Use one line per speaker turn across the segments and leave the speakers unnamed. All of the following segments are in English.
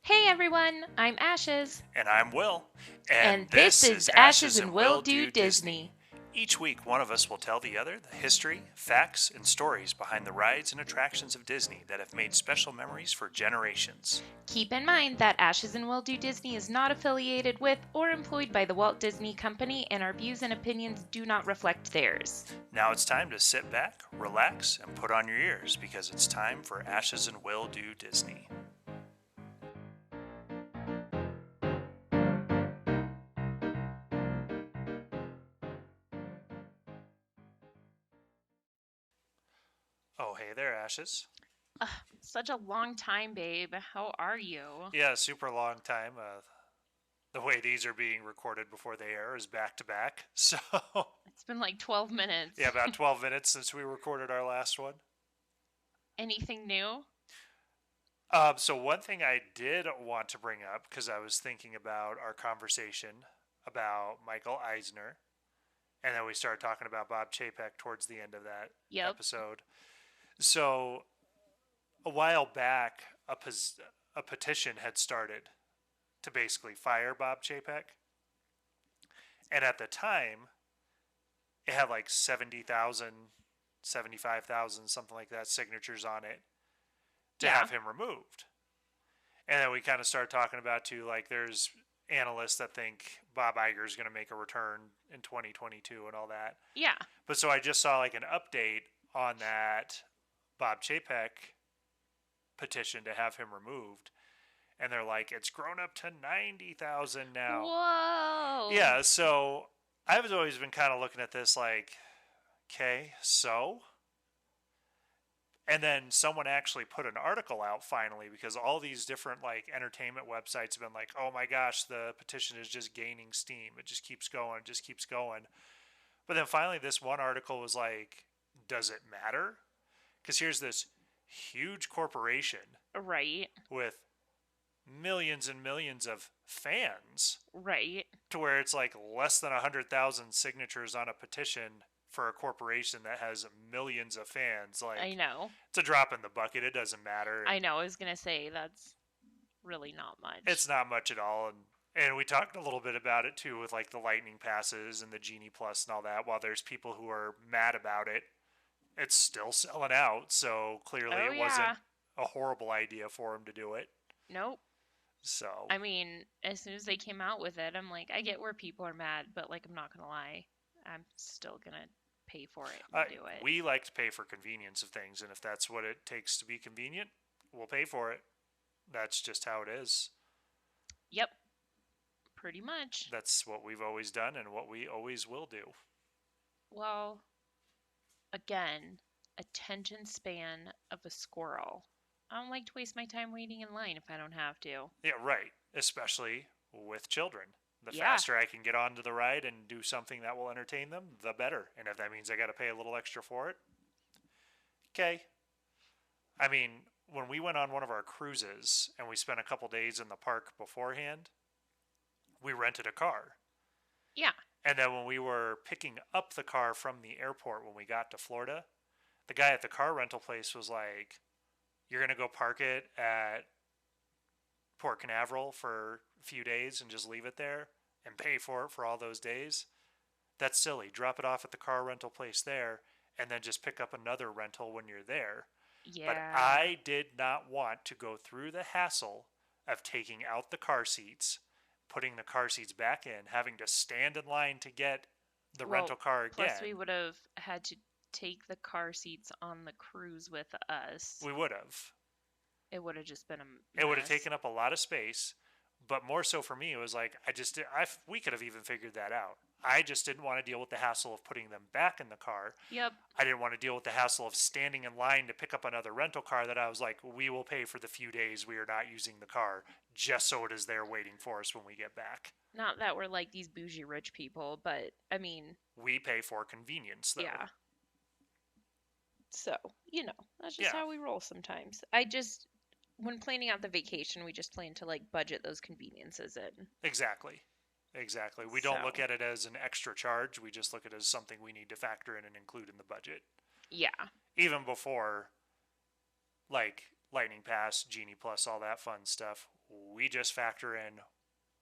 Hey everyone, I'm Ashes,
And I'm Will. And
and this
this
is
is
Ashes
Ashes
and
and
Will
Will
Do
Do Disney.
Disney.
Each week, one of us will tell the other the history, facts, and stories behind the rides and attractions of Disney that have made special memories for generations.
Keep in mind that Ashes and Will Do Disney is not affiliated with or employed by the Walt Disney Company, and our views and opinions do not reflect theirs.
Now it's time to sit back, relax, and put on your ears because it's time for Ashes and Will Do Disney. Oh, hey there, Ashes.
Such a long time, babe. How are you?
Yeah, super long time. The way these are being recorded before they air is back to back. So,
It's been like 12 minutes.
yeah, about 12 minutes since we recorded our last one.
Anything new?
So one thing I did want to bring up because I was thinking about our conversation about Michael Eisner, and then we started talking about Bob Chapek towards the end of that
Yep.
episode. So a while back, a petition had started to basically fire Bob Chapek, and at the time, it had like 70,000, 75,000, something like that, signatures on it to
Yeah.
have him removed. And then we kind of started talking about too, like there's analysts that think Bob Iger is going to make a return in 2022 and all that.
Yeah.
But so I just saw like an update on that Bob Chapek petition to have him removed, and they're like it's grown up to 90,000 now.
Whoa.
Yeah, so I've always been kind of looking at this like, okay, so and then someone actually put an article out finally because all these different like entertainment websites have been like, oh my gosh, the petition is just gaining steam, it just keeps going, it just keeps going. But then finally this one article was like, does it matter? Because here's this huge corporation
Right.
with millions and millions of fans
Right.
to where it's like less than 100,000 signatures on a petition for a corporation that has millions of fans.
I
Like,
know.
it's a drop in the bucket. It doesn't matter. And
I know. I was going to say that's really not much.
it's not much at all. And we talked a little bit about it too with like the lightning passes and the Genie Plus and all that. While there's people who are mad about it, it's still selling out. So clearly
Oh,
it wasn't
yeah.
a horrible idea for him to do it.
Nope.
So
I mean, as soon as they came out with it, I'm like, I get where people are mad, but like, I'm not going to lie. I'm still going to pay for it and do it.
we like to pay for convenience of things. And if that's what it takes to be convenient, we'll pay for it. That's just how it is.
Yep. Pretty much.
That's what we've always done and what we always will do.
Well, again, attention span of a squirrel. I don't like to waste my time waiting in line if I don't have to.
Yeah, right. Especially with children. The
Yeah.
faster I can get onto the ride and do something that will entertain them, the better. And if that means I got to pay a little extra for it, okay. I mean, when we went on one of our cruises and we spent a couple days in the park beforehand, we rented a car.
Yeah.
And then when we were picking up the car from the airport when we got to Florida, the guy at the car rental place was like, you're going to go park it at Port Canaveral for a few days and just leave it there and pay for it for all those days? That's silly. Drop it off at the car rental place there and then just pick up another rental when you're there. But
Yeah.
I did not want to go through the hassle of taking out the car seats, putting the car seats back in, having to stand in line to get the
Well,
rental car again.
plus we would have had to take the car seats on the cruise with us.
We would have.
It would have just been a mess.
It would have taken up a lot of space, but more so for me, it was like we could have even figured that out. I just didn't want to deal with the hassle of putting them back in the car.
Yep.
I didn't want to deal with the hassle of standing in line to pick up another rental car that I was like, we will pay for the few days we are not using the car just so it is there waiting for us when we get back.
Not that we're like these bougie rich people, but I mean,
we pay for convenience, though.
Yeah. So, that's just
Yeah.
how we roll sometimes. When planning out the vacation, we just plan to like budget those conveniences in.
Exactly. We don't look
So.
at it as an extra charge. We just look at it as something we need to factor in and include in the budget.
Yeah.
Even before, like, Lightning Pass, Genie Plus, all that fun stuff, We just factor in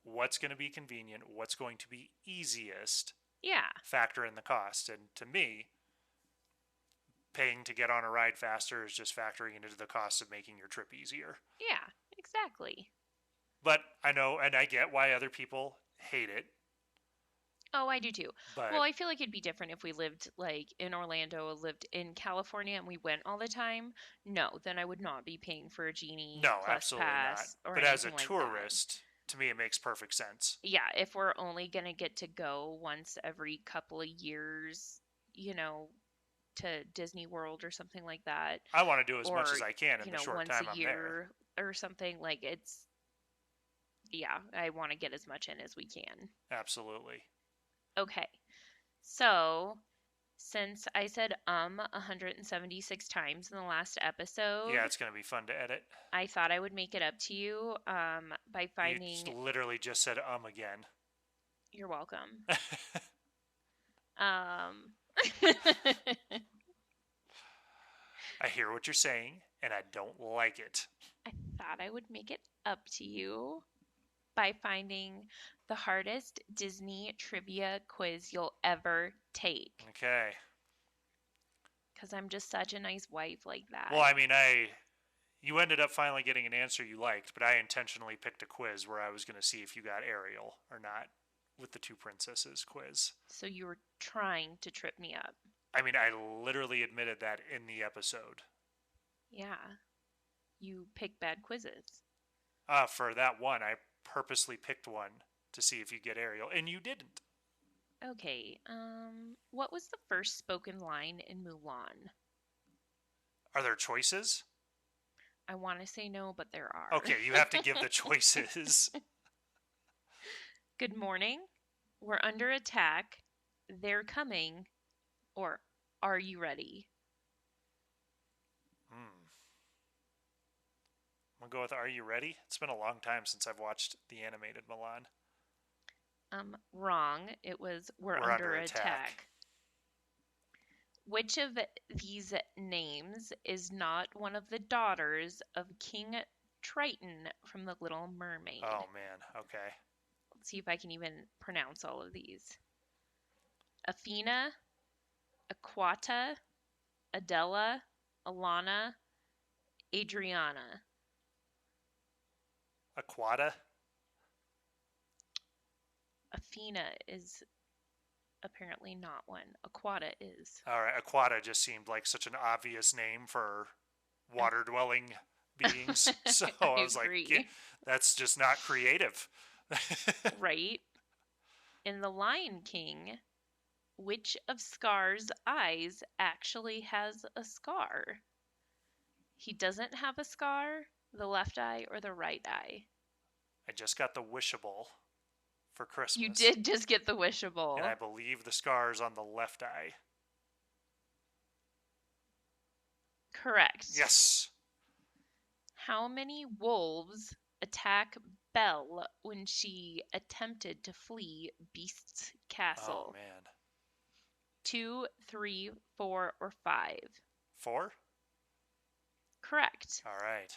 what's going to be convenient, what's going to be easiest,
Yeah.
factor in the cost. And to me, paying to get on a ride faster is just factoring into the cost of making your trip easier.
Yeah, exactly.
But I know and I get why other people hate it.
Oh, I do too. Well,
But
I feel like it'd be different if we lived like in Orlando, lived in California, and we went all the time. No, then I would not be paying for a Genie
no,
Plus
absolutely not.
pass or
But as a
anything like that.
tourist, to me, it makes perfect sense.
Yeah, if we're only gonna get to go once every couple of years, you know, to Disney World or something like that,
I want to do as much
or
as I can in the short
once a
time I'm there.
year or something, like yeah, I want to get as much in as we can.
Absolutely.
Okay. So, since I said 176 times in the last
Yeah,
episode,
it's going to be fun to edit.
I thought I would make it up to you by
You
finding.
literally just said again.
You're welcome. Um,
I hear what you're saying, and I don't like it.
I thought I would make it up to you by finding the hardest Disney trivia quiz you'll ever take.
Okay.
Because I'm just such a nice wife like that.
Well, I mean, you ended up finally getting an answer you liked, but I intentionally picked a quiz where I was going to see if you got Ariel or not with the two princesses quiz.
So you were trying to trip me up.
I mean, I literally admitted that in the episode.
Yeah. You pick bad quizzes.
For that one, I purposely picked one to see if you get Ariel, and you didn't.
Okay. What was the first spoken line in Mulan?
Are there choices?
I want to say no, but there are.
Okay, you have to give the choices.
Good morning. We're under attack. They're coming. Or are you ready?
I'm going to go with Are You Ready? It's been a long time since I've watched the animated Mulan.
Wrong. It was we're under attack. Which of these names is not one of the daughters of King Triton from The Little Mermaid?
Oh, man. Okay.
Let's see if I can even pronounce all of these. Athena, Aquata, Adela, Alana, Adriana.
Aquata?
Athena is apparently not one. Aquata is.
All right. Aquata just seemed like such an obvious name for water-dwelling beings. So I was
agree.
like, that's just not creative.
Right? In The Lion King, which of Scar's eyes actually has a scar? He doesn't have a scar, the left eye or the right eye?
I just got the Wishable for Christmas.
You did just get the Wishable.
And I believe the scar's on the left eye.
Correct.
Yes.
How many wolves attack Belle when she attempted to flee Beast's castle?
Oh, man.
2, 3, 4, or 5?
4?
Correct.
All right.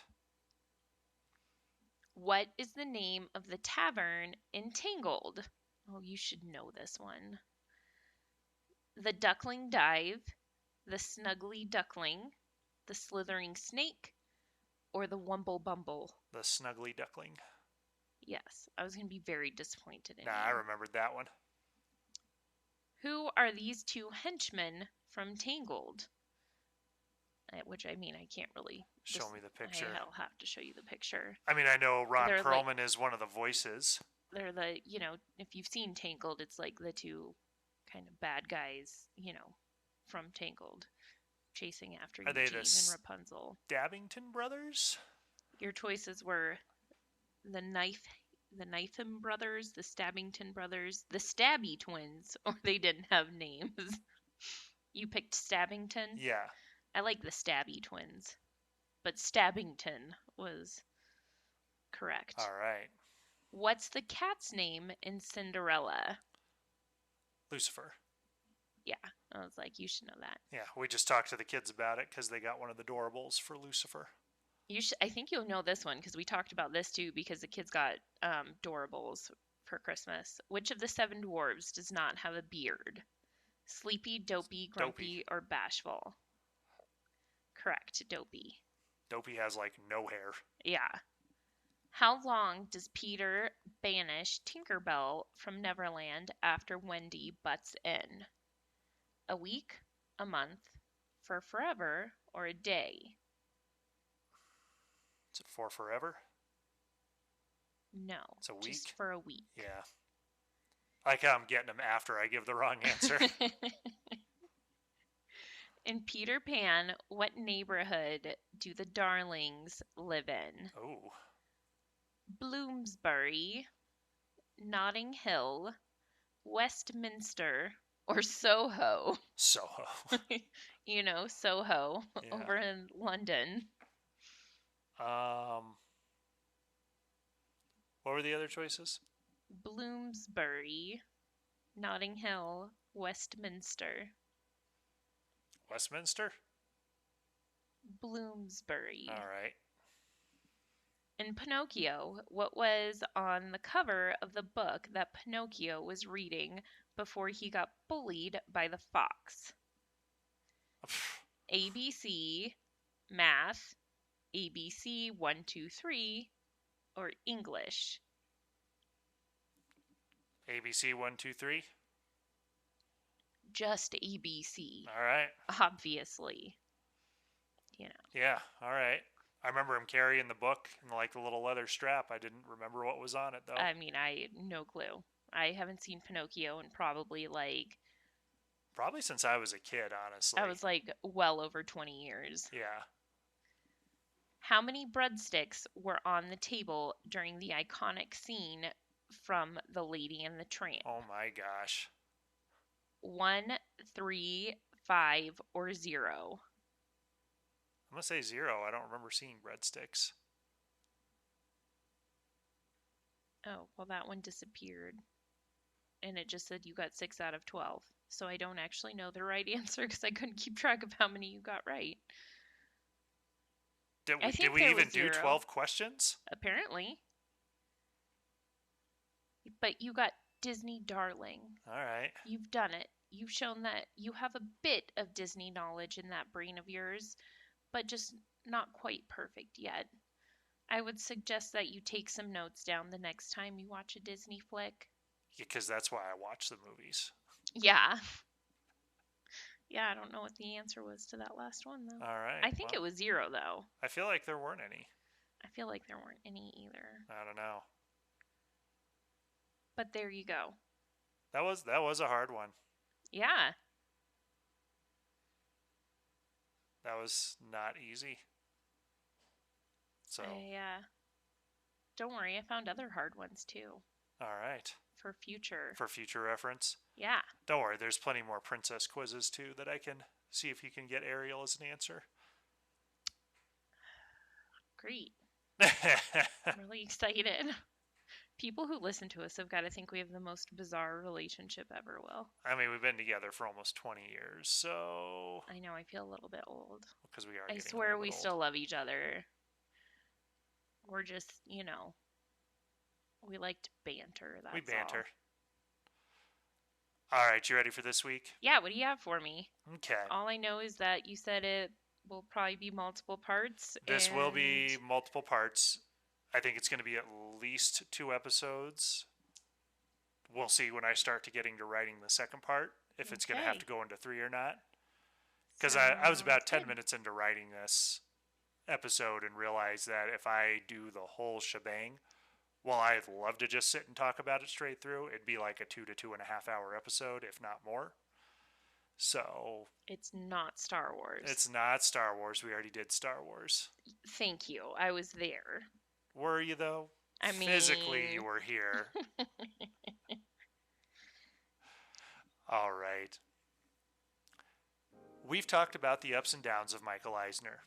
What is the name of the tavern in Tangled? Oh, you should know this one. The Duckling Dive, the Snuggly Duckling, the Slithering Snake, or the Wumble Bumble?
The Snuggly Duckling.
Yes, I was going to be very disappointed in
Nah,
you.
I remembered that one.
Who are these two henchmen from Tangled? Which, I mean, I can't really...
Show me the picture.
I'll have to show you the picture.
I mean, I know Ron
They're
Perlman is one of the voices.
They're the, if you've seen Tangled, it's like the two kind of bad guys, from Tangled, chasing after
Are they
Eugene
the
and Rapunzel.
Dabbington brothers?
Your choices were the Knifeham brothers, the Stabbington brothers, the Stabby twins, or they didn't have names. You picked Stabbington?
Yeah.
I like the Stabby twins, but Stabbington was correct.
All right.
What's the cat's name in Cinderella?
Lucifer.
Yeah, I was like, you should know that.
Yeah, we just talked to the kids about it because they got one of the Dwarves for Lucifer.
I think you'll know this one because we talked about this too because the kids got Doorables for Christmas. Which of the seven dwarves does not have a beard? Sleepy, dopey,
Dopey.
grumpy, or bashful? Correct, dopey.
Dopey has like no hair.
Yeah. How long does Peter banish Tinkerbell from Neverland after Wendy butts in? A week, a month, for forever, or a day?
Is it for forever?
No,
It's a
just
week?
for a week.
Yeah. I like how I'm getting them after I give the wrong answer.
In Peter Pan, what neighborhood do the Darlings live in?
Oh.
Bloomsbury, Notting Hill, Westminster, or Soho?
Soho.
You know, Soho
Yeah.
over in London.
What were the other choices?
Bloomsbury, Notting Hill, Westminster.
Westminster?
Bloomsbury.
All right.
In Pinocchio, what was on the cover of the book that Pinocchio was reading before he got bullied by the fox? ABC, math, ABC 1, 2, 3, or English?
ABC 1, 2, 3.
Just ABC,
All right.
obviously. You know.
Yeah. All right. I remember him carrying the book and like the little leather strap. I didn't remember what was on it though.
I mean, I no clue. I haven't seen Pinocchio in probably
since I was a kid, honestly.
I was like well over 20 years.
Yeah.
How many breadsticks were on the table during the iconic scene from The Lady and the Tramp?
Oh my gosh.
1, 3, 5, or 0?
I'm gonna say 0. I don't remember seeing breadsticks.
Oh, well, that one disappeared. And it just said you got 6 out of 12. So I don't actually know the right answer because I couldn't keep track of how many you got right.
Did we even do 12 questions?
Apparently. But you got Disney Darling.
All right.
You've done it. You've shown that you have a bit of Disney knowledge in that brain of yours, but just not quite perfect yet. I would suggest that you take some notes down the next time you watch a Disney flick.
Yeah, because that's why I watch the movies.
Yeah. Yeah, I don't know what the answer was to that last one, though.
All right.
I think it was 0, though.
I feel like there weren't any.
I feel like there weren't any either.
I don't know.
But there you go.
That was a hard one.
Yeah.
That was not easy. So.
Don't worry, I found other hard ones too.
All right.
For future
reference.
Yeah.
Don't worry, there's plenty more princess quizzes too that I can see if you can get Ariel as an answer.
Great. I'm really excited. People who listen to us have got to think we have the most bizarre relationship ever, Will.
I mean, we've been together for almost 20 years, so...
I know, I feel a little bit old.
Because we are
I swear we still love each other. We're just, we like to banter, that's all.
We banter. All right, you ready for this week?
Yeah, what do you have for me?
Okay.
All I know is that you said it will probably be multiple parts.
This will be multiple parts. I think it's going to be at least 2 episodes. We'll see when I start getting to writing the second part, if it's going to have to go into 3 or not. Because I was about 10 minutes into writing this episode and realized that if I do the whole shebang, while I'd love to just sit and talk about it straight through, it'd be like a 2 to 2.5 hour episode, if not more. So...
It's not Star Wars.
It's not Star Wars. We already did Star Wars.
Thank you. I was there.
Were you, though?
I mean...
Physically, you were here. All right. We've talked about the ups and downs of Michael Eisner.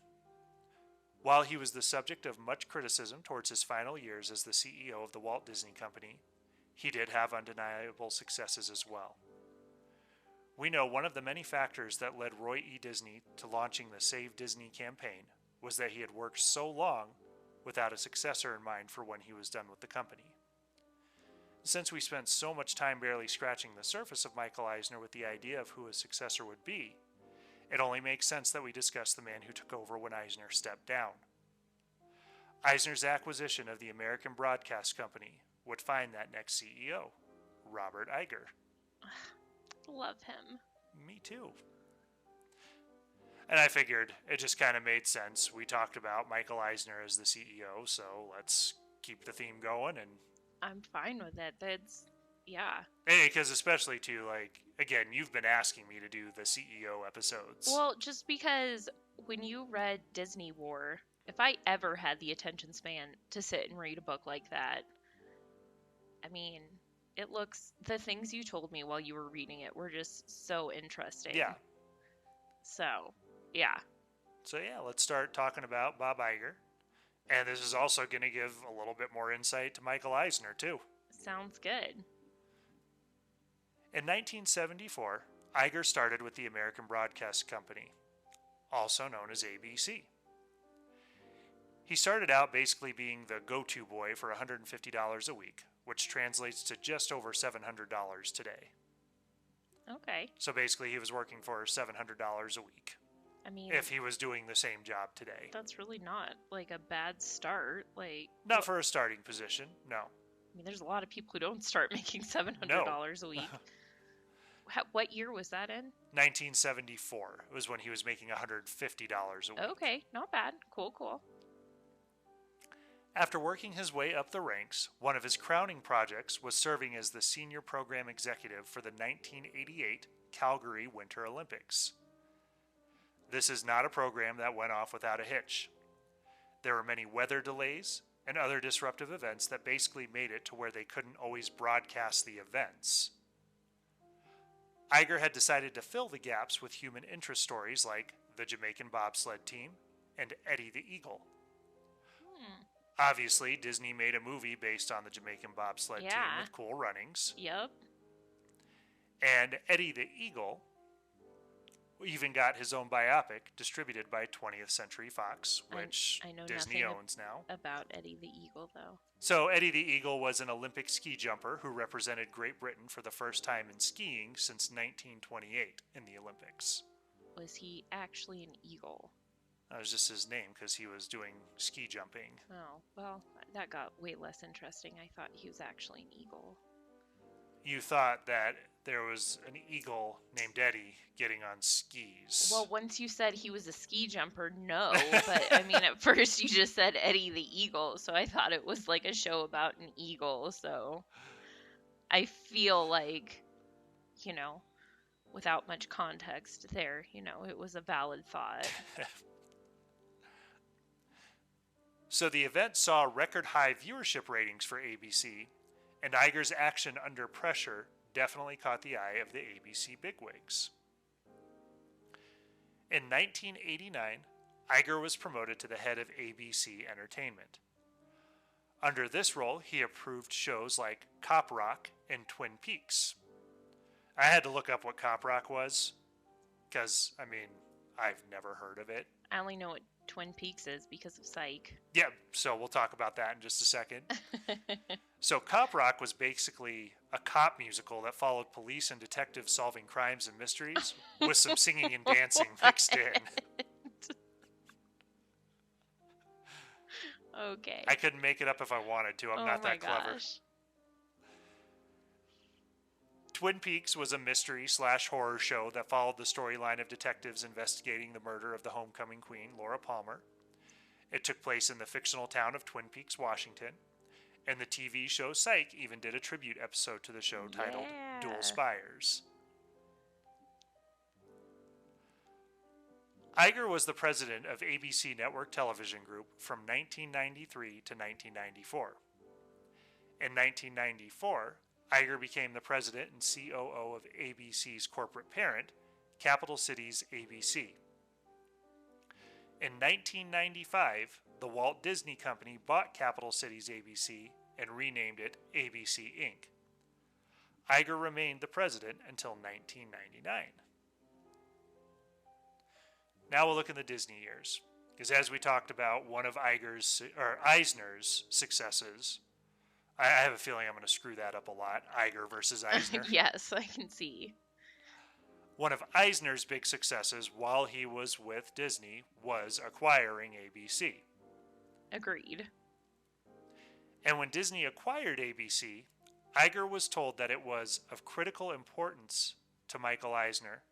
While he was the subject of much criticism towards his final years as the CEO of the Walt Disney Company, he did have undeniable successes as well. We know one of the many factors that led Roy E. Disney to launching the Save Disney campaign was that he had worked so long without a successor in mind for when he was done with the company. Since we spent so much time barely scratching the surface of Michael Eisner with the idea of who his successor would be, it only makes sense that we discuss the man who took over when Eisner stepped down. Eisner's acquisition of the American Broadcast Company would find that next CEO, Robert Iger.
Love him.
Me too. And I figured it just kind of made sense. We talked about Michael Eisner as the CEO, so let's keep the theme going. And
I'm fine with it. Yeah.
Because especially too, like, again, you've been asking me to do the CEO episodes.
Well, just because when you read Disney War, if I ever had the attention span to sit and read a book like that, I mean, the things you told me while you were reading it were just so interesting.
Yeah.
So, yeah.
So, yeah, let's start talking about Bob Iger. And this is also going to give a little bit more insight to Michael Eisner, too.
Sounds good.
In 1974, Iger started with the American Broadcast Company, also known as ABC. He started out basically being the go-to boy for $150 a week, which translates to just over $700 today.
Okay.
So basically he was working for $700 a week.
I mean,
if he was doing the same job today.
That's really not like a bad start.
Not for a starting position, no.
I mean, there's a lot of people who don't start making $700 a week. What year was that in?
1974 was when he was making $150 a week.
Okay, not bad. Cool.
After working his way up the ranks, one of his crowning projects was serving as the senior program executive for the 1988 Calgary Winter Olympics. This is not a program that went off without a hitch. There were many weather delays and other disruptive events that basically made it to where they couldn't always broadcast the events. Iger had decided to fill the gaps with human interest stories like the Jamaican bobsled team and Eddie the Eagle. Obviously, Disney made a movie based on the Jamaican bobsled team with cool runnings.
Yep.
And Eddie the Eagle even got his own biopic distributed by 20th Century Fox, which
I know
Disney owns now.
About Eddie the Eagle, though.
So Eddie the Eagle was an Olympic ski jumper who represented Great Britain for the first time in skiing since 1928 in the Olympics.
Was he actually an eagle?
That was just his name because he was doing ski jumping.
Oh, well, that got way less interesting. I thought he was actually an eagle.
You thought that there was an eagle named Eddie getting on skis.
Well, once you said he was a ski jumper, no. But, I mean, at first you just said Eddie the Eagle, so I thought it was like a show about an eagle. So I feel like, without much context there, it was a valid thought.
So the event saw record-high viewership ratings for ABC, and Iger's action under pressure definitely caught the eye of the ABC bigwigs. In 1989, Iger was promoted to the head of ABC Entertainment. Under this role, he approved shows like Cop Rock and Twin Peaks. I had to look up what Cop Rock was, because, I've never heard of it.
I only know what Twin Peaks is because of Psych.
Yeah, so we'll talk about that in just a second. So Cop Rock was basically a cop musical that followed police and detectives solving crimes and mysteries with some singing and dancing mixed in.
Okay.
I couldn't make it up if I wanted to. I'm not that clever.
Gosh.
Twin Peaks was a mystery/horror show that followed the storyline of detectives investigating the murder of the homecoming queen, Laura Palmer. It took place in the fictional town of Twin Peaks, Washington, and the TV show Psych even did a tribute episode to the show titled Dual Spires. Iger was the president of ABC Network Television Group from 1993 to 1994. In 1994, Iger became the president and COO of ABC's corporate parent, Capital Cities ABC. In 1995, the Walt Disney Company bought Capital Cities ABC and renamed it ABC Inc. Iger remained the president until 1999. Now we'll look in the Disney years. Because as we talked about, one of Eisner's successes, I have a feeling I'm going to screw that up a lot. Iger versus Eisner.
Yes, I can see.
One of Eisner's big successes while he was with Disney was acquiring ABC.
Agreed.
And when Disney acquired ABC, Iger was told that it was of critical importance to Michael Eisner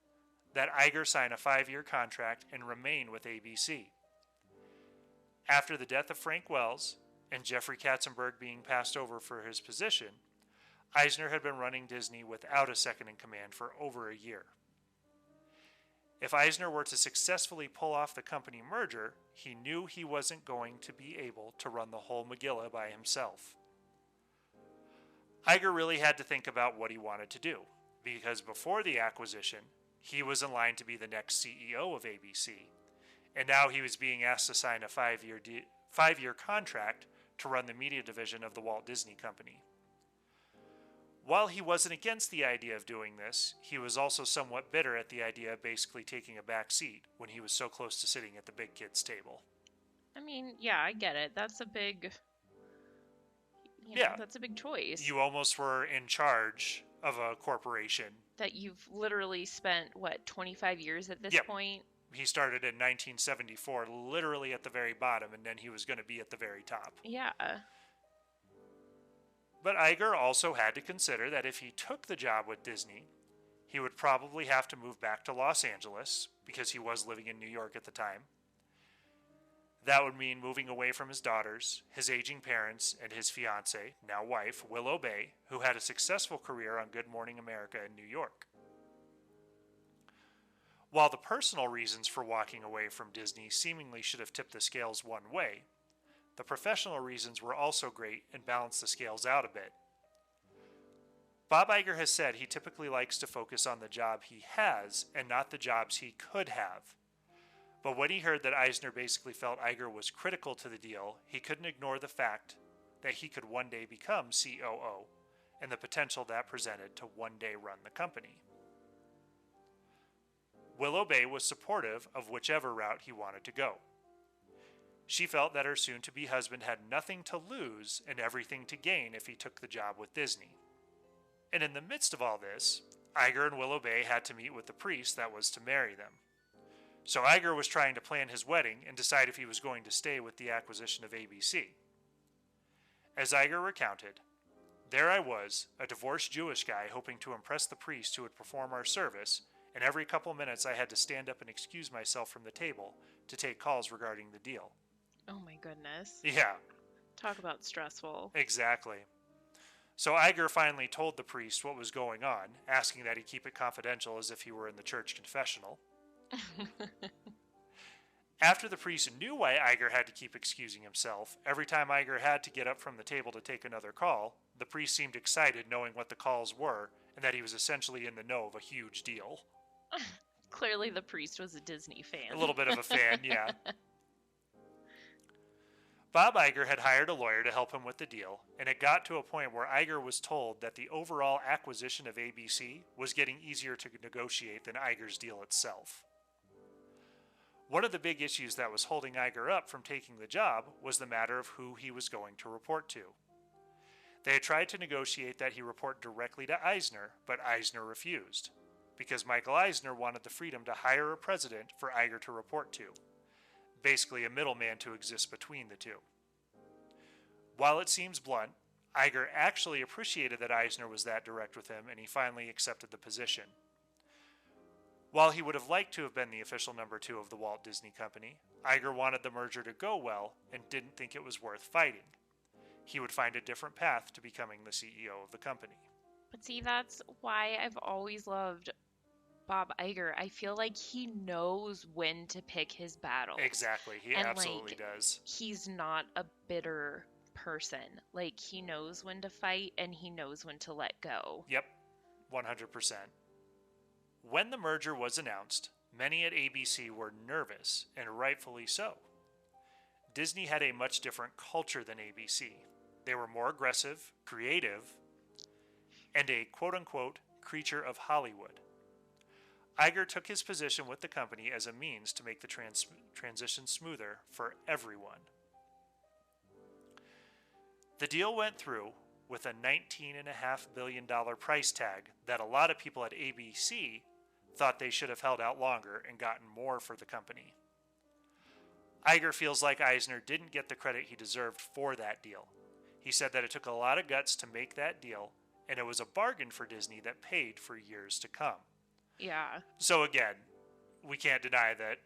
that Iger sign a 5-year contract and remain with ABC. After the death of Frank Wells and Jeffrey Katzenberg being passed over for his position, Eisner had been running Disney without a second in command for over a year. If Eisner were to successfully pull off the company merger, he knew he wasn't going to be able to run the whole Megillah by himself. Iger really had to think about what he wanted to do, because before the acquisition, he was in line to be the next CEO of ABC, and now he was being asked to sign a 5-year contract to run the media division of the Walt Disney Company. While he wasn't against the idea of doing this, he was also somewhat bitter at the idea of basically taking a back seat when he was so close to sitting at the big kids' table.
I mean, yeah, I get it. That's a big, that's a big choice.
You almost were in charge of a corporation.
That you've literally spent, 25 years at this point?
He started in 1974, literally at the very bottom, and then he was going to be at the very top.
Yeah.
But Iger also had to consider that if he took the job with Disney, he would probably have to move back to Los Angeles, because he was living in New York at the time. That would mean moving away from his daughters, his aging parents, and his fiancée, now wife, Willow Bay, who had a successful career on Good Morning America in New York. While the personal reasons for walking away from Disney seemingly should have tipped the scales one way, the professional reasons were also great and balanced the scales out a bit. Bob Iger has said he typically likes to focus on the job he has and not the jobs he could have. But when he heard that Eisner basically felt Iger was critical to the deal, he couldn't ignore the fact that he could one day become COO and the potential that presented to one day run the company. Willow Bay was supportive of whichever route he wanted to go. She felt that her soon-to-be husband had nothing to lose and everything to gain if he took the job with Disney. And in the midst of all this, Iger and Willow Bay had to meet with the priest that was to marry them. So Iger was trying to plan his wedding and decide if he was going to stay with the acquisition of ABC. As Iger recounted, "There I was, a divorced Jewish guy hoping to impress the priest who would perform our service, and every couple minutes I had to stand up and excuse myself from the table to take calls regarding the deal."
Oh my goodness.
Yeah.
Talk about stressful.
Exactly. So Iger finally told the priest what was going on, asking that he keep it confidential as if he were in the church confessional. After the priest knew why Iger had to keep excusing himself, every time Iger had to get up from the table to take another call, the priest seemed excited knowing what the calls were and that he was essentially in the know of a huge deal.
Clearly the priest was a Disney fan.
A little bit of a fan, yeah. Bob Iger had hired a lawyer to help him with the deal, and it got to a point where Iger was told that the overall acquisition of ABC was getting easier to negotiate than Iger's deal itself. One of the big issues that was holding Iger up from taking the job was the matter of who he was going to report to. They had tried to negotiate that he report directly to Eisner, but Eisner refused, because Michael Eisner wanted the freedom to hire a president for Iger to report to. Basically a middleman to exist between the two. While it seems blunt, Iger actually appreciated that Eisner was that direct with him, and he finally accepted the position. While he would have liked to have been the official number 2 of the Walt Disney Company, Iger wanted the merger to go well and didn't think it was worth fighting. He would find a different path to becoming the CEO of the company.
But see, that's why I've always loved Bob Iger. I feel like he knows when to pick his battles.
Exactly, he absolutely does.
He's not a bitter person. Like, he knows when to fight and he knows when to let go.
Yep, 100%. When the merger was announced, many at ABC were nervous, and rightfully so. Disney had a much different culture than ABC. They were more aggressive, creative, and a quote-unquote creature of Hollywood. Iger took his position with the company as a means to make the transition smoother for everyone. The deal went through with a $19.5 billion price tag that a lot of people at ABC thought they should have held out longer and gotten more for the company. Iger feels like Eisner didn't get the credit he deserved for that deal. He said that it took a lot of guts to make that deal, and it was a bargain for Disney that paid for years to come.
Yeah.
So again, we can't deny that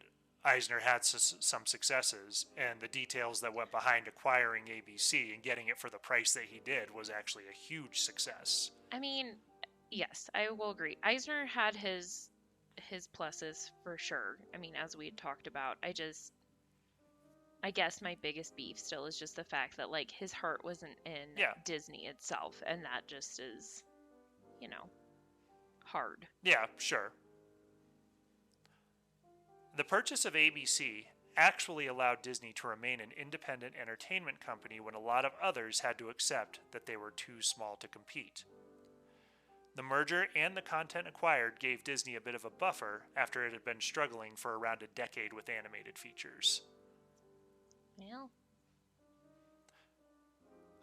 Eisner had some successes, and the details that went behind acquiring ABC and getting it for the price that he did was actually a huge success.
I mean, yes, I will agree. Eisner had his pluses for sure. I mean, as we had talked about, I guess my biggest beef still is just the fact that like his heart wasn't in Disney itself, and that just is, hard.
Yeah, sure. The purchase of ABC actually allowed Disney to remain an independent entertainment company when a lot of others had to accept that they were too small to compete. The merger and the content acquired gave Disney a bit of a buffer after it had been struggling for around a decade with animated features.
Well,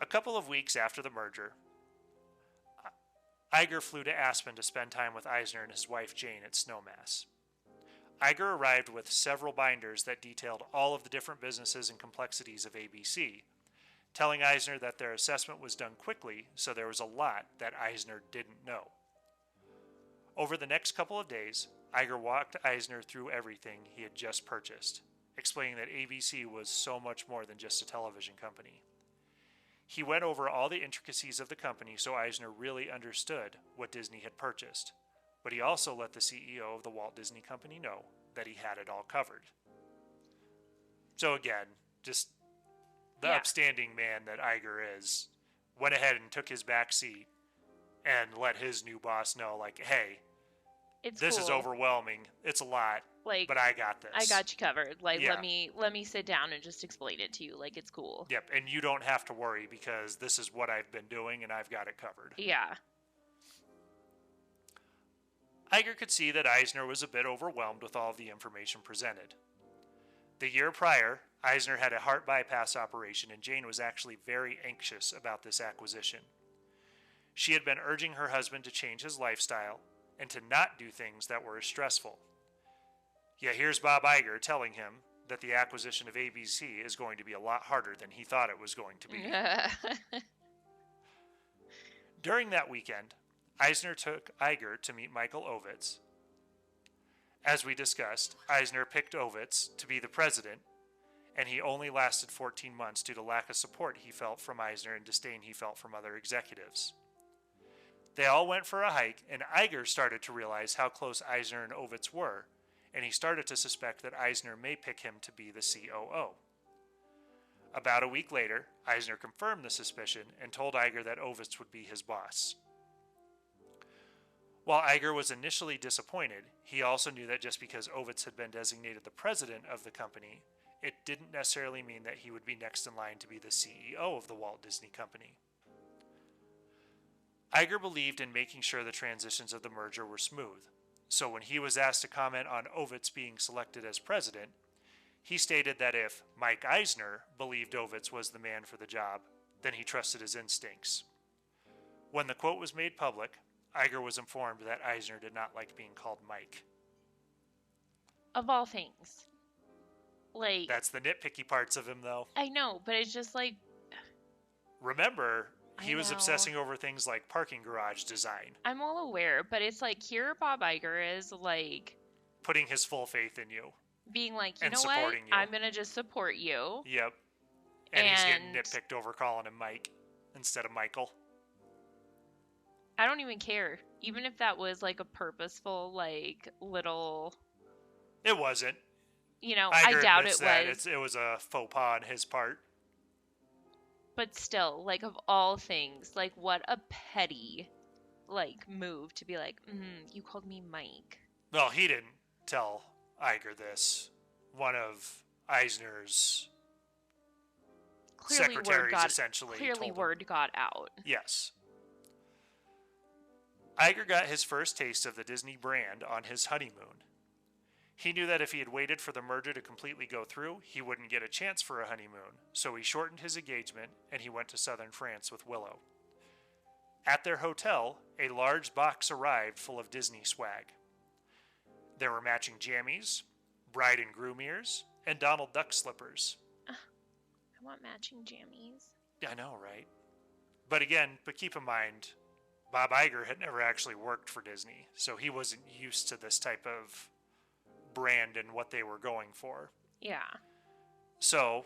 a couple of weeks after the merger, Iger flew to Aspen to spend time with Eisner and his wife Jane at Snowmass. Iger arrived with several binders that detailed all of the different businesses and complexities of ABC, telling Eisner that their assessment was done quickly, so there was a lot that Eisner didn't know. Over the next couple of days, Iger walked Eisner through everything he had just purchased, explaining that ABC was so much more than just a television company. He went over all the intricacies of the company so Eisner really understood what Disney had purchased, but he also let the CEO of the Walt Disney Company know that he had it all covered. So again, just the upstanding man that Iger is, went ahead and took his back seat and let his new boss know, like, hey, this is overwhelming. It's a lot, but I got this.
I got you covered. Let me sit down and just explain it to you. Like, it's cool.
Yep, and you don't have to worry because this is what I've been doing and I've got it covered.
Yeah.
Iger could see that Eisner was a bit overwhelmed with all of the information presented. The year prior, Eisner had a heart bypass operation, and Jane was actually very anxious about this acquisition. She had been urging her husband to change his lifestyle and to not do things that were as stressful. Yet here's Bob Iger telling him that the acquisition of ABC is going to be a lot harder than he thought it was going to be. During that weekend, Eisner took Iger to meet Michael Ovitz. As we discussed, Eisner picked Ovitz to be the president, and he only lasted 14 months due to lack of support he felt from Eisner and disdain he felt from other executives. They all went for a hike, and Iger started to realize how close Eisner and Ovitz were, and he started to suspect that Eisner may pick him to be the COO. About a week later, Eisner confirmed the suspicion and told Iger that Ovitz would be his boss. While Iger was initially disappointed, he also knew that just because Ovitz had been designated the president of the company, it didn't necessarily mean that he would be next in line to be the CEO of the Walt Disney Company. Iger believed in making sure the transitions of the merger were smooth, so when he was asked to comment on Ovitz being selected as president, he stated that if Mike Eisner believed Ovitz was the man for the job, then he trusted his instincts. When the quote was made public, Iger was informed that Eisner did not like being called Mike.
Of all things.
That's the nitpicky parts of him, though.
I know, but it's just like...
Remember, he was obsessing over things like parking garage design.
I'm all aware, but it's like, here Bob Iger is, like...
putting his full faith in you.
Being like, you know what? I'm going to just support you.
Yep. And he's getting nitpicked over calling him Mike instead of Michael.
I don't even care. Even if that was, like, a purposeful, like, little...
It wasn't.
I doubt it was.
It was a faux pas on his part.
But still, like, of all things, like, what a petty, like, move to be like, you called me Mike.
Well, he didn't tell Iger this. One of Eisner's secretaries essentially
clearly word got out.
Yes. Iger got his first taste of the Disney brand on his honeymoon. He knew that if he had waited for the merger to completely go through, he wouldn't get a chance for a honeymoon, so he shortened his engagement and he went to southern France with Willow. At their hotel, a large box arrived full of Disney swag. There were matching jammies, bride and groom ears, and Donald Duck slippers.
I want matching jammies.
I know, right? But keep in mind, Bob Iger had never actually worked for Disney, so he wasn't used to this type of brand and what they were going for.
Yeah.
So,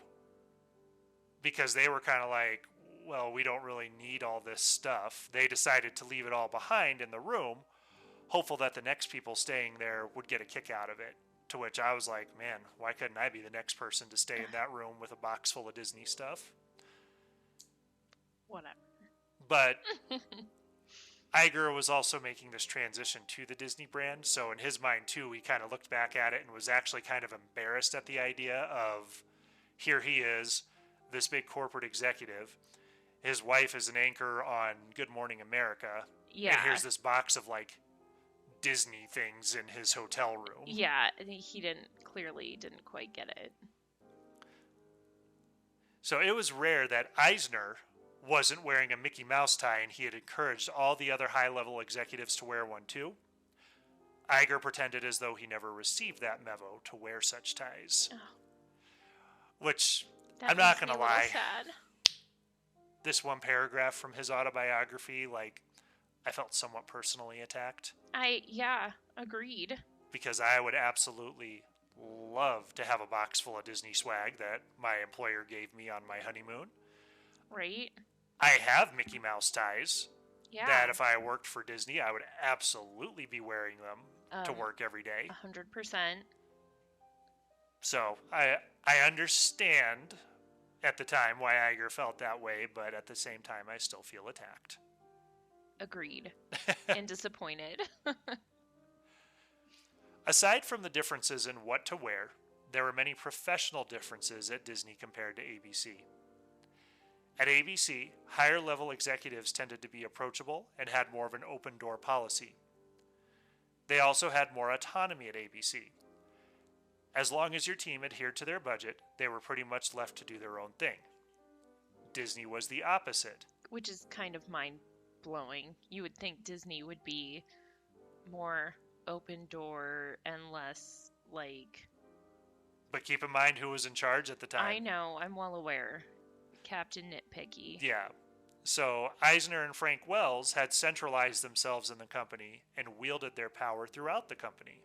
because they were kind of like, well, we don't really need all this stuff, they decided to leave it all behind in the room, hopeful that the next people staying there would get a kick out of it. To which I was like, man, why couldn't I be the next person to stay in that room with a box full of Disney stuff?
Whatever.
But Iger was also making this transition to the Disney brand, so in his mind too, he kind of looked back at it and was actually kind of embarrassed at the idea of, here he is, this big corporate executive. His wife is an anchor on Good Morning America.
Yeah.
And here's this box of like Disney things in his hotel room.
Yeah, he clearly didn't quite get it.
So it was rare that Eisner wasn't wearing a Mickey Mouse tie, and he had encouraged all the other high-level executives to wear one too. Iger pretended as though he never received that memo to wear such ties. Oh. Which, I'm not going to lie,
sad.
This one paragraph from his autobiography, like, I felt somewhat personally attacked.
Yeah, agreed.
Because I would absolutely love to have a box full of Disney swag that my employer gave me on my honeymoon.
Right.
I have Mickey Mouse ties.
Yeah.
That if I worked for Disney, I would absolutely be wearing them to work every day.
100%.
So I understand at the time why Iger felt that way, but at the same time, I still feel attacked.
Agreed. And disappointed.
Aside from the differences in what to wear, there were many professional differences at Disney compared to ABC. At ABC, higher-level executives tended to be approachable and had more of an open-door policy. They also had more autonomy at ABC. As long as your team adhered to their budget, they were pretty much left to do their own thing. Disney was the opposite.
Which is kind of mind-blowing. You would think Disney would be more open-door and less, like...
But keep in mind who was in charge at the time.
I know, I'm well aware. Captain Nitpicky.
Yeah. So Eisner and Frank Wells had centralized themselves in the company and wielded their power throughout the company.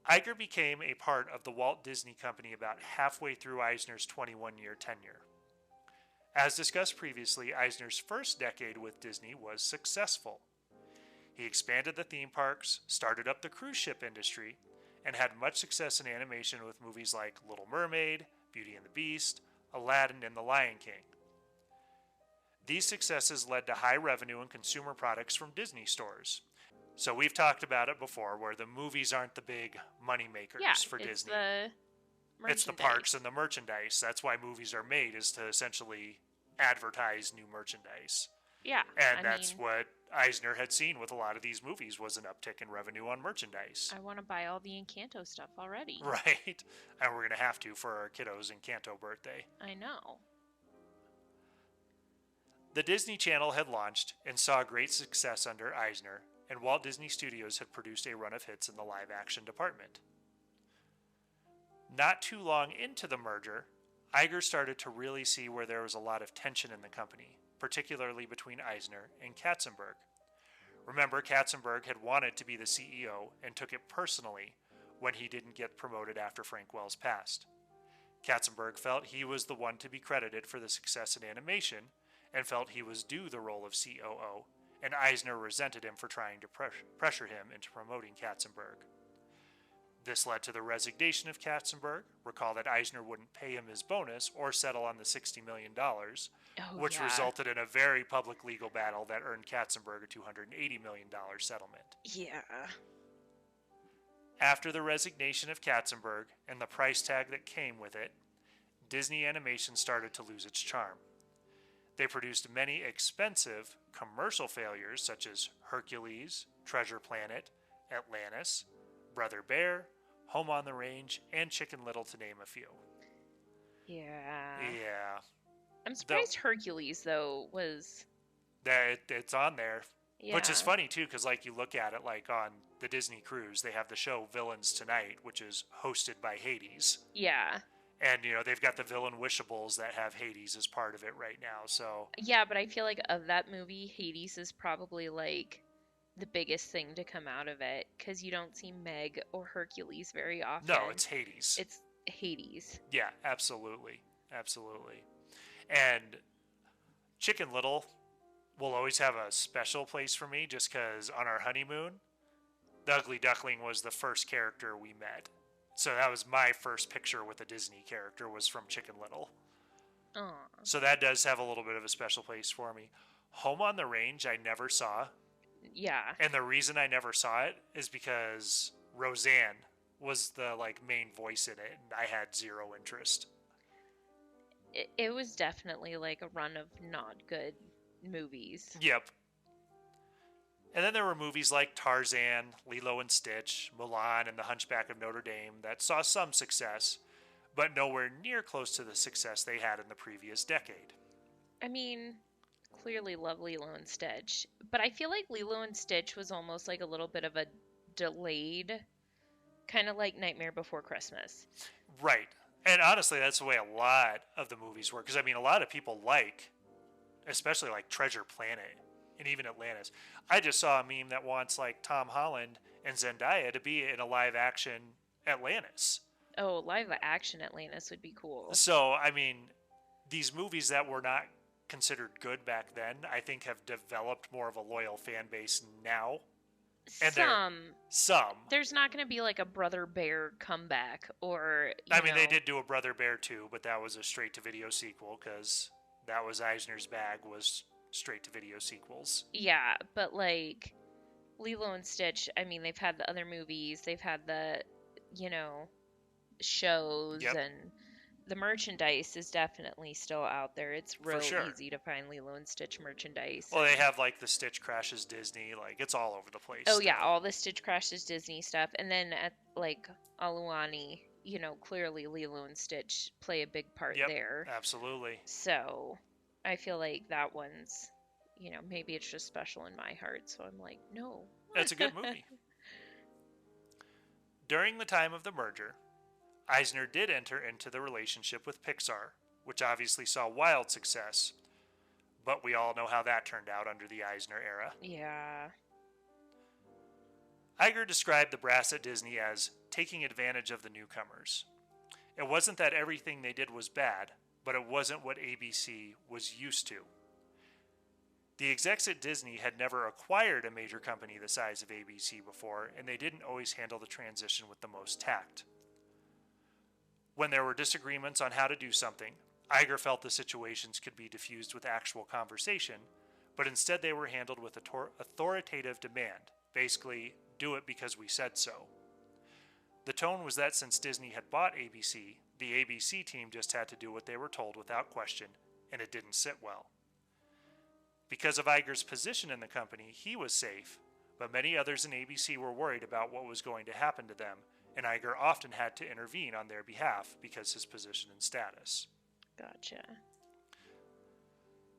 Iger became a part of the Walt Disney Company about halfway through Eisner's 21-year tenure. As discussed previously, Eisner's first decade with Disney was successful. He expanded the theme parks, started up the cruise ship industry, and had much success in animation with movies like Little Mermaid, Beauty and the Beast, Aladdin, and The Lion King. These successes led to high revenue in consumer products from Disney stores. So we've talked about it before, where the movies aren't the big money makers for Disney. It's the parks and the merchandise. That's why movies are made, is to essentially advertise new merchandise.
Yeah.
And that's what Eisner had seen with a lot of these movies, was an uptick in revenue on merchandise.
I want to buy all the Encanto stuff already.
Right. And we're going to have to for our kiddo's Encanto birthday.
I know.
The Disney Channel had launched and saw great success under Eisner, and Walt Disney Studios had produced a run of hits in the live-action department. Not too long into the merger, Iger started to really see where there was a lot of tension in the company, particularly between Eisner and Katzenberg. Remember, Katzenberg had wanted to be the CEO and took it personally when he didn't get promoted after Frank Wells passed. Katzenberg felt he was the one to be credited for the success in animation and felt he was due the role of COO, and Eisner resented him for trying to pressure him into promoting Katzenberg. This led to the resignation of Katzenberg. Recall that Eisner wouldn't pay him his bonus or settle on the $60 million, which resulted in a very public legal battle that earned Katzenberg a $280 million settlement.
Yeah.
After the resignation of Katzenberg and the price tag that came with it, Disney Animation started to lose its charm. They produced many expensive commercial failures such as Hercules, Treasure Planet, Atlantis, Brother Bear, Home on the Range, and Chicken Little, to name a few.
Yeah.
Yeah.
I'm surprised Hercules, though, was...
It's on there.
Yeah.
Which is funny, too, because, like, you look at it, like, on the Disney cruise, they have the show Villains Tonight, which is hosted by Hades.
Yeah.
And, you know, they've got the Villain Wishables that have Hades as part of it right now, so...
Yeah, but I feel like of that movie, Hades is probably, like, the biggest thing to come out of it, because you don't see Meg or Hercules very often.
No, it's Hades.
It's Hades.
Yeah, absolutely. Absolutely. And Chicken Little will always have a special place for me, just because on our honeymoon, the Ugly Duckling was the first character we met. So that was my first picture with a Disney character, was from Chicken Little.
Aww.
So that does have a little bit of a special place for me. Home on the Range, I never saw.
Yeah.
And the reason I never saw it is because Roseanne was the, like, main voice in it, and I had zero interest.
It was definitely, like, a run of not good movies.
Yep. And then there were movies like Tarzan, Lilo and Stitch, Mulan, and The Hunchback of Notre Dame that saw some success, but nowhere near close to the success they had in the previous decade.
I mean, clearly love Lilo and Stitch, but I feel like Lilo and Stitch was almost like a little bit of a delayed, kind of like Nightmare Before Christmas.
Right. And honestly, that's the way a lot of the movies work. Because, I mean, a lot of people like, especially like Treasure Planet and even Atlantis. I just saw a meme that wants, like, Tom Holland and Zendaya to be in a live-action Atlantis.
Oh, live-action Atlantis would be cool.
So, I mean, these movies that were not considered good back then, I think have developed more of a loyal fan base now. And some.
There's not going to be like a Brother Bear comeback or.
I mean, they did do a Brother Bear 2, but that was a straight-to-video sequel because that was Eisner's bag, was straight-to-video sequels.
Yeah, but like Lilo and Stitch, I mean, they've had the other movies, they've had the, shows,
Yep.
and the merchandise is definitely still out there. It's real easy to find Lilo and Stitch merchandise.
Well, they have, like, the Stitch Crashes Disney. Like, it's all over the place.
Oh, yeah, all the Stitch Crashes Disney stuff. And then at, like, Aluani, clearly Lilo and Stitch play a big part there.
Absolutely.
So I feel like that one's, maybe it's just special in my heart. So I'm like, no.
That's a good movie. During the time of the merger, Eisner did enter into the relationship with Pixar, which obviously saw wild success, but we all know how that turned out under the Eisner era.
Yeah.
Iger described the brass at Disney as taking advantage of the newcomers. It wasn't that everything they did was bad, but it wasn't what ABC was used to. The execs at Disney had never acquired a major company the size of ABC before, and they didn't always handle the transition with the most tact. When there were disagreements on how to do something, Iger felt the situations could be diffused with actual conversation, but instead they were handled with authoritative demand. Basically, do it because we said so. The tone was that since Disney had bought ABC, the ABC team just had to do what they were told without question, and it didn't sit well. Because of Iger's position in the company, he was safe, but many others in ABC were worried about what was going to happen to them, and Iger often had to intervene on their behalf because his position and status.
Gotcha.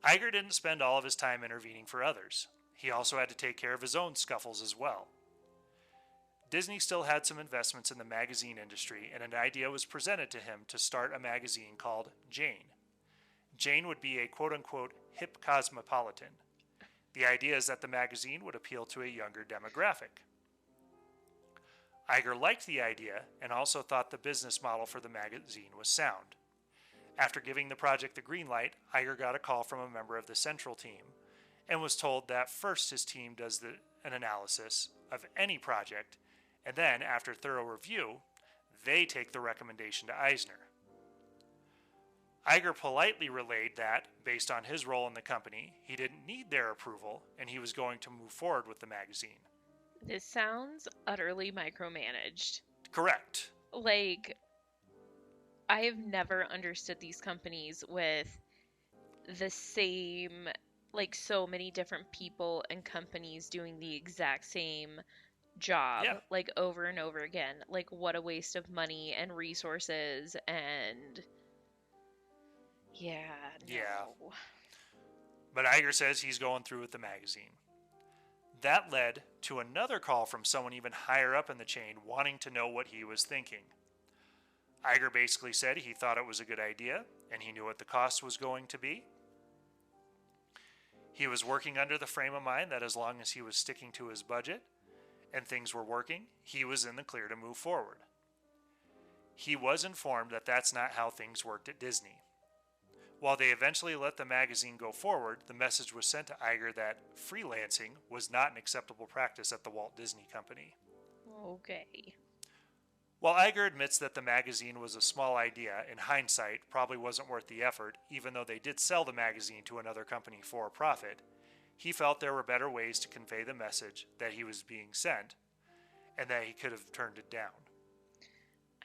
Iger didn't spend all of his time intervening for others. He also had to take care of his own scuffles as well. Disney still had some investments in the magazine industry, and an idea was presented to him to start a magazine called Jane. Jane would be a quote-unquote hip cosmopolitan. The idea is that the magazine would appeal to a younger demographic. Iger liked the idea and also thought the business model for the magazine was sound. After giving the project the green light, Iger got a call from a member of the central team and was told that first his team does an analysis of any project, and then, after thorough review, they take the recommendation to Eisner. Iger politely relayed that, based on his role in the company, he didn't need their approval and he was going to move forward with the magazine.
This sounds utterly micromanaged.
Correct.
Like, I have never understood these companies with the same, like so many different people and companies doing the exact same
Yeah.
job, like over and over again. Like, what a waste of money and resources. And yeah,
Yeah.
no.
But Iger says he's going through with the magazine. That led to another call from someone even higher up in the chain wanting to know what he was thinking. Iger basically said he thought it was a good idea and he knew what the cost was going to be. He was working under the frame of mind that as long as he was sticking to his budget and things were working, he was in the clear to move forward. He was informed that that's not how things worked at Disney. While they eventually let the magazine go forward, the message was sent to Iger that freelancing was not an acceptable practice at the Walt Disney Company.
Okay.
While Iger admits that the magazine was a small idea, in hindsight probably wasn't worth the effort, even though they did sell the magazine to another company for a profit, he felt there were better ways to convey the message that he was being sent, and that he could have turned it down.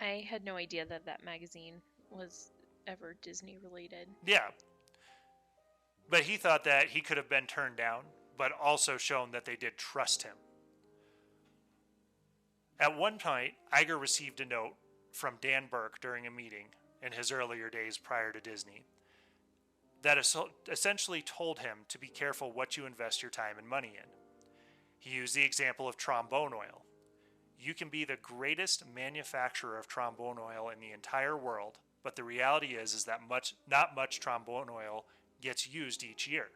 I had no idea that that magazine was ever Disney related.
Yeah. But he thought that he could have been turned down, but also shown that they did trust him. At one point, Iger received a note from Dan Burke during a meeting in his earlier days prior to Disney that essentially told him to be careful what you invest your time and money in. He used the example of trombone oil. You can be the greatest manufacturer of trombone oil in the entire world, but the reality is that not much trombone oil gets used each year.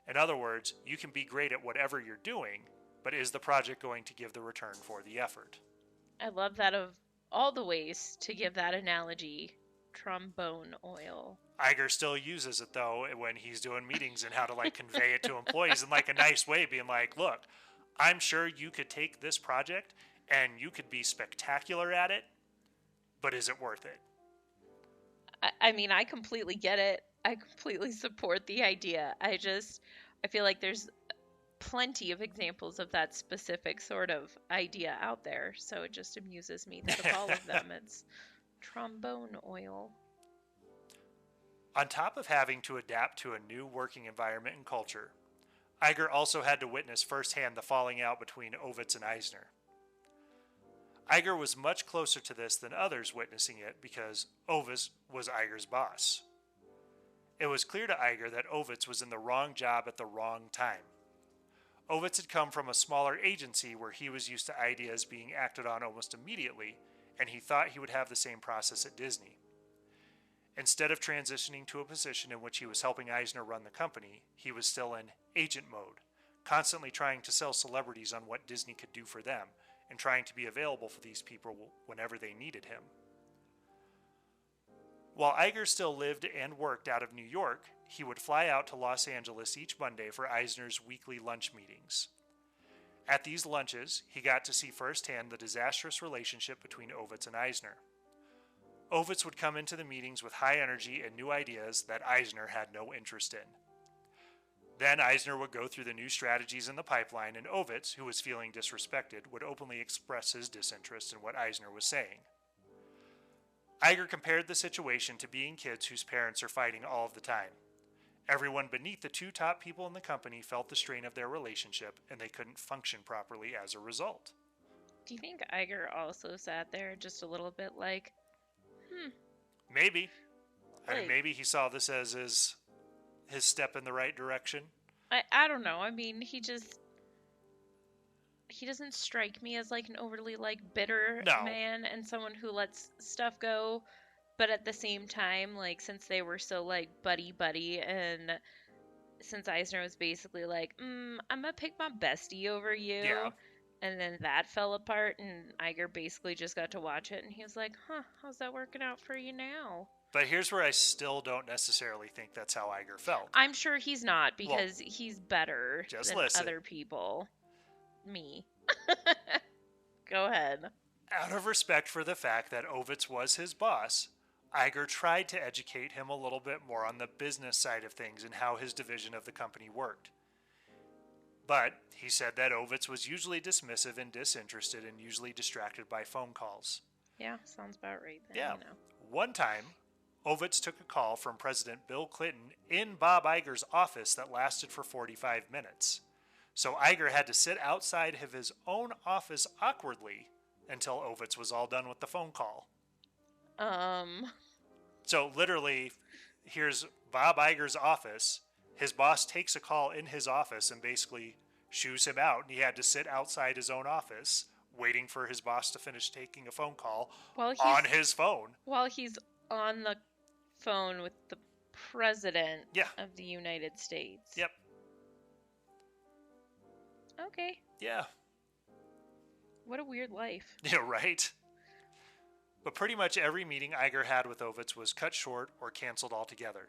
In other words, you can be great at whatever you're doing, but is the project going to give the return for the effort?
I love that of all the ways to give that analogy. Trombone oil.
Iger still uses it though when he's doing meetings and how to like convey it to employees in like a nice way, being like, look, I'm sure you could take this project and you could be spectacular at it, but is it worth it?
I mean, I completely get it. I completely support the idea. I feel like there's plenty of examples of that specific sort of idea out there. So it just amuses me that of all of them, it's trombone oil.
On top of having to adapt to a new working environment and culture, Iger also had to witness firsthand the falling out between Ovitz and Eisner. Iger was much closer to this than others witnessing it because Ovitz was Iger's boss. It was clear to Iger that Ovitz was in the wrong job at the wrong time. Ovitz had come from a smaller agency where he was used to ideas being acted on almost immediately, and he thought he would have the same process at Disney. Instead of transitioning to a position in which he was helping Eisner run the company, he was still in agent mode, constantly trying to sell celebrities on what Disney could do for them, and trying to be available for these people whenever they needed him. While Iger still lived and worked out of New York, he would fly out to Los Angeles each Monday for Eisner's weekly lunch meetings. At these lunches, he got to see firsthand the disastrous relationship between Ovitz and Eisner. Ovitz would come into the meetings with high energy and new ideas that Eisner had no interest in. Then Eisner would go through the new strategies in the pipeline, and Ovitz, who was feeling disrespected, would openly express his disinterest in what Eisner was saying. Iger compared the situation to being kids whose parents are fighting all of the time. Everyone beneath the two top people in the company felt the strain of their relationship, and they couldn't function properly as a result.
Do you think Iger also sat there just a little bit like,
Maybe. I mean,
Like-
maybe he saw this as his step in the right direction.
I don't know. I mean, he doesn't strike me as like an overly like bitter
No.
man and someone who lets stuff go, but at the same time, like since they were so like buddy and since Eisner was basically like, I'm gonna pick my bestie over you.
Yeah.
And then that fell apart, and Iger basically just got to watch it, and he was like, how's that working out for you now?
But here's where I still don't necessarily think that's how Iger felt.
I'm sure he's not, because he's better
just
than
listen.
other people. Me. Go ahead.
Out of respect for the fact that Ovitz was his boss, Iger tried to educate him a little bit more on the business side of things and how his division of the company worked. But he said that Ovitz was usually dismissive and disinterested and usually distracted by phone calls.
Yeah, sounds about right then.
Yeah.
You know.
One time, Ovitz took a call from President Bill Clinton in Bob Iger's office that lasted for 45 minutes. So Iger had to sit outside of his own office awkwardly until Ovitz was all done with the phone call. So literally, here's Bob Iger's office. His boss takes a call in his office and basically shoos him out, and he had to sit outside his own office waiting for his boss to finish taking a phone call on his phone.
While he's on the phone with the President of the United States.
Yep.
Okay.
Yeah.
What a weird life.
Yeah, right? But pretty much every meeting Iger had with Ovitz was cut short or canceled altogether.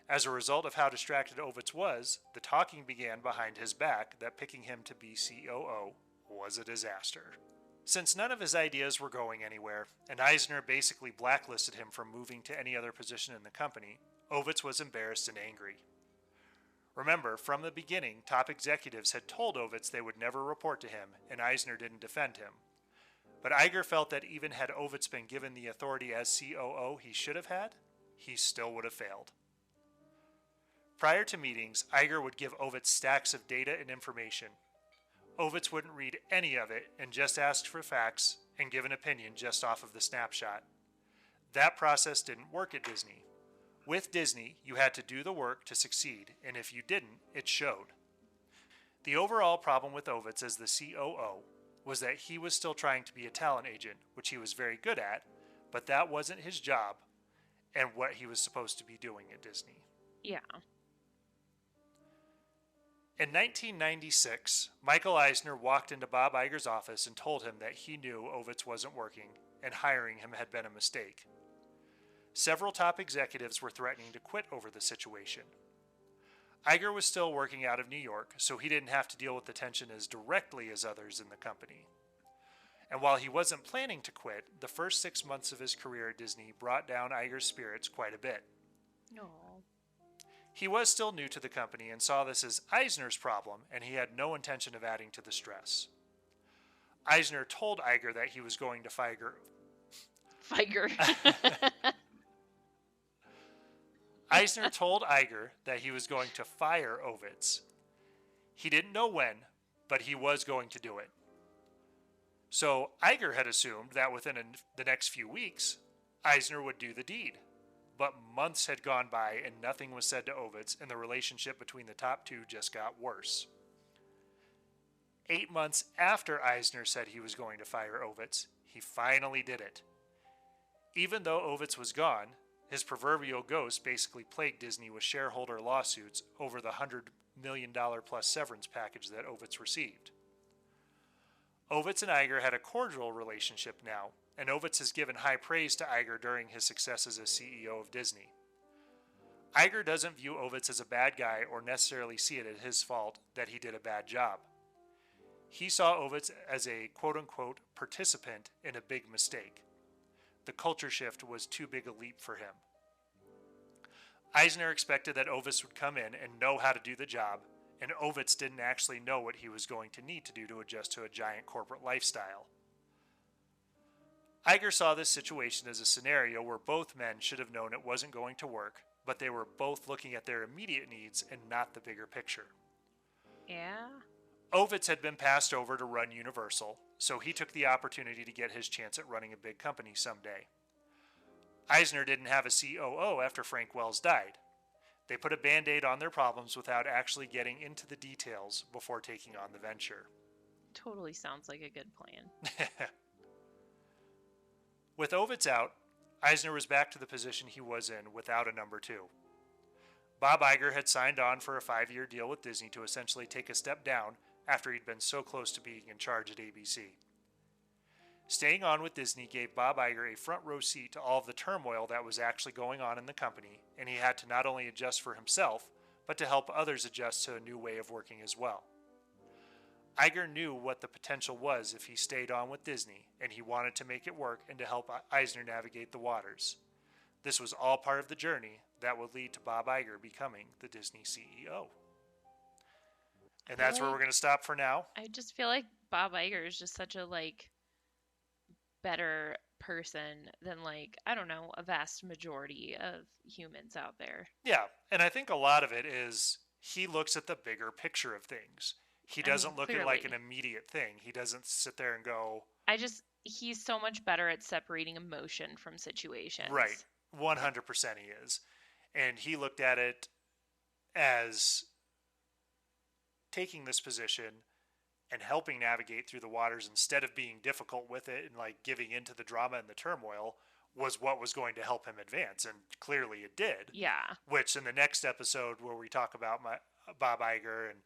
As a result of how distracted Ovitz was, the talking began behind his back that picking him to be COO was a disaster. Since none of his ideas were going anywhere, and Eisner basically blacklisted him from moving to any other position in the company, Ovitz was embarrassed and angry. Remember, from the beginning, top executives had told Ovitz they would never report to him, and Eisner didn't defend him. But Iger felt that even had Ovitz been given the authority as COO he should have had, he still would have failed. Prior to meetings, Iger would give Ovitz stacks of data and information. Ovitz wouldn't read any of it and just ask for facts and give an opinion just off of the snapshot. That process didn't work at Disney. With Disney, you had to do the work to succeed, and if you didn't, it showed. The overall problem with Ovitz as the COO was that he was still trying to be a talent agent, which he was very good at, but that wasn't his job and what he was supposed to be doing at Disney.
Yeah.
In 1996, Michael Eisner walked into Bob Iger's office and told him that he knew Ovitz wasn't working and hiring him had been a mistake. Several top executives were threatening to quit over the situation. Iger was still working out of New York, so he didn't have to deal with the tension as directly as others in the company. And while he wasn't planning to quit, the first 6 months of his career at Disney brought down Iger's spirits quite a bit.
No.
He was still new to the company and saw this as Eisner's problem, and he had no intention of adding to the stress. Eisner told Iger that he was going to fire... Eisner told Iger that he was going to fire Ovitz. He didn't know when, but he was going to do it. So Iger had assumed that within the next few weeks, Eisner would do the deed. But months had gone by and nothing was said to Ovitz, and the relationship between the top two just got worse. 8 months after Eisner said he was going to fire Ovitz, he finally did it. Even though Ovitz was gone, his proverbial ghost basically plagued Disney with shareholder lawsuits over the $100 million plus severance package that Ovitz received. Ovitz and Iger had a cordial relationship now, and Ovitz has given high praise to Iger during his successes as CEO of Disney. Iger doesn't view Ovitz as a bad guy or necessarily see it as his fault that he did a bad job. He saw Ovitz as a quote-unquote participant in a big mistake. The culture shift was too big a leap for him. Eisner expected that Ovitz would come in and know how to do the job, and Ovitz didn't actually know what he was going to need to do to adjust to a giant corporate lifestyle. Iger saw this situation as a scenario where both men should have known it wasn't going to work, but they were both looking at their immediate needs and not the bigger picture.
Yeah?
Ovitz had been passed over to run Universal, so he took the opportunity to get his chance at running a big company someday. Eisner didn't have a COO after Frank Wells died. They put a band-aid on their problems without actually getting into the details before taking on the venture.
Totally sounds like a good plan.
With Ovitz out, Eisner was back to the position he was in without a number two. Bob Iger had signed on for a 5-year deal with Disney to essentially take a step down after he'd been so close to being in charge at ABC. Staying on with Disney gave Bob Iger a front row seat to all of the turmoil that was actually going on in the company, and he had to not only adjust for himself, but to help others adjust to a new way of working as well. Iger knew what the potential was if he stayed on with Disney, and he wanted to make it work and to help Eisner navigate the waters. This was all part of the journey that would lead to Bob Iger becoming the Disney CEO. And that's where we're going to stop for now.
I just feel like Bob Iger is just such a, better person than, like, I don't know, a vast majority of humans out there.
Yeah, and I think a lot of it is he looks at the bigger picture of things. He doesn't look at like an
Clearly.
immediate thing. He doesn't sit there and go,
He's so much better at separating emotion from
right,
situations.
100% he is. And he looked at it as taking this position and helping navigate through the waters instead of being difficult with it and like giving into the drama and the turmoil was what was going to help him advance, and clearly it did.
Yeah.
Which in the next episode where we talk about Bob Iger and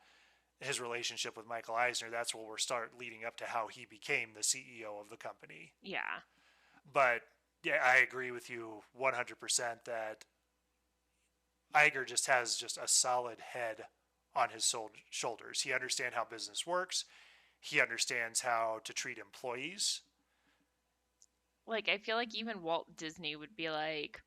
his relationship with Michael Eisner, that's where we'll start leading up to how he became the CEO of the company.
Yeah.
But yeah, I agree with you 100% that Iger just has just a solid head on his shoulders. He understands how business works. He understands how to treat employees.
Like, I feel like even Walt Disney would be like,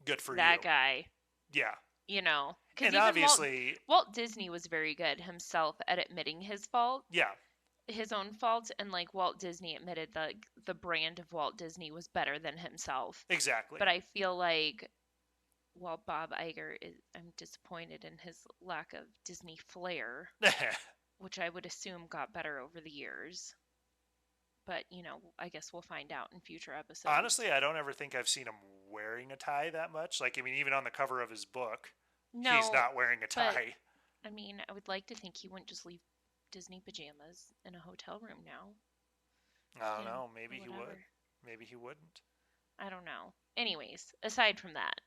good for
that
you.
guy.
Yeah.
You know?
And obviously,
Walt Disney was very good himself at admitting his fault.
Yeah.
His own fault, and like Walt Disney admitted that the brand of Walt Disney was better than himself.
Exactly.
But I feel like, well, Bob Iger I'm disappointed in his lack of Disney flair, which I would assume got better over the years. But, you know, I guess we'll find out in future episodes.
Honestly, I don't ever think I've seen him wearing a tie that much. Like, I mean, even on the cover of his book, he's not wearing a tie.
But, I mean, I would like to think he wouldn't just leave Disney pajamas in a hotel room now.
I don't know. Maybe he would. Maybe he wouldn't.
I don't know. Anyways, aside from that,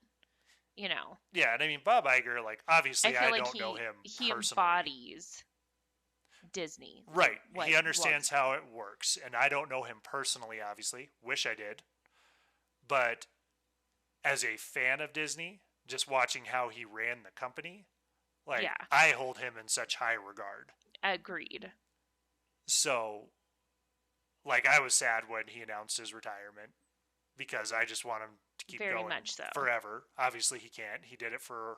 you know.
Yeah, and I mean, Bob Iger, like, obviously I don't know him
he
personally.
Embodies Disney.
Right. He understands how it works, and I don't know him personally, obviously. Wish I did. But as a fan of Disney, just watching how he ran the company, like, I hold him in such high regard.
Agreed.
So, like, I was sad when he announced his retirement because I just want him to keep going forever. Obviously, he can't. He did it for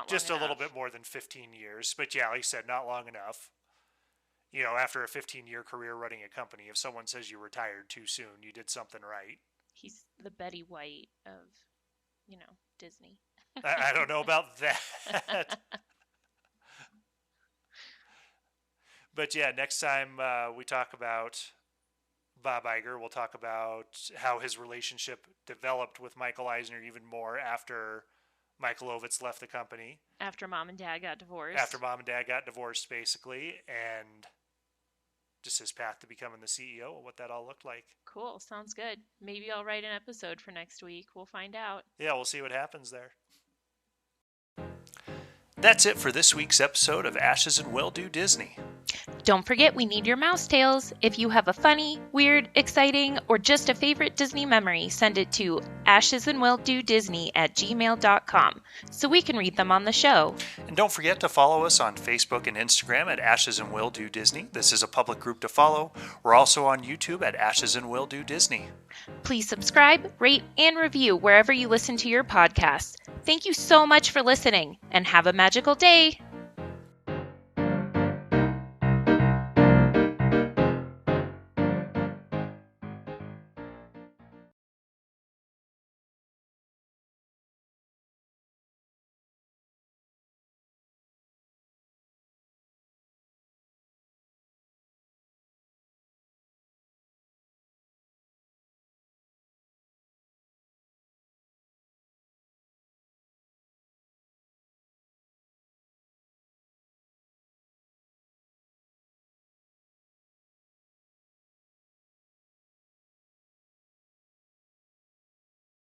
just a little bit more than 15 years. But yeah, like I said, not long enough. You know, after a 15-year career running a company, if someone says you retired too soon, you did something right.
He's the Betty White of, you know, Disney.
I don't know about that. But yeah, next time we talk about Bob Iger, we'll talk about how his relationship developed with Michael Eisner even more after Michael Ovitz left the company.
After Mom and Dad got divorced.
After Mom and Dad got divorced, basically, and just his path to becoming the CEO and what that all looked like.
Cool. Sounds good. Maybe I'll write an episode for next week. We'll find out.
Yeah, we'll see what happens there. That's it for this week's episode of Ashes and Will Do Disney.
Don't forget, we need your mouse tales. If you have a funny, weird, exciting, or just a favorite Disney memory, send it to ashesandwilldodisney@gmail.com so we can read them on the show.
And don't forget to follow us on Facebook and Instagram at Ashes and Will Do Disney. This is a public group to follow. We're also on YouTube at Ashes and Will Do Disney.
Please subscribe, rate, and review wherever you listen to your podcasts. Thank you so much for listening, and have a magical day.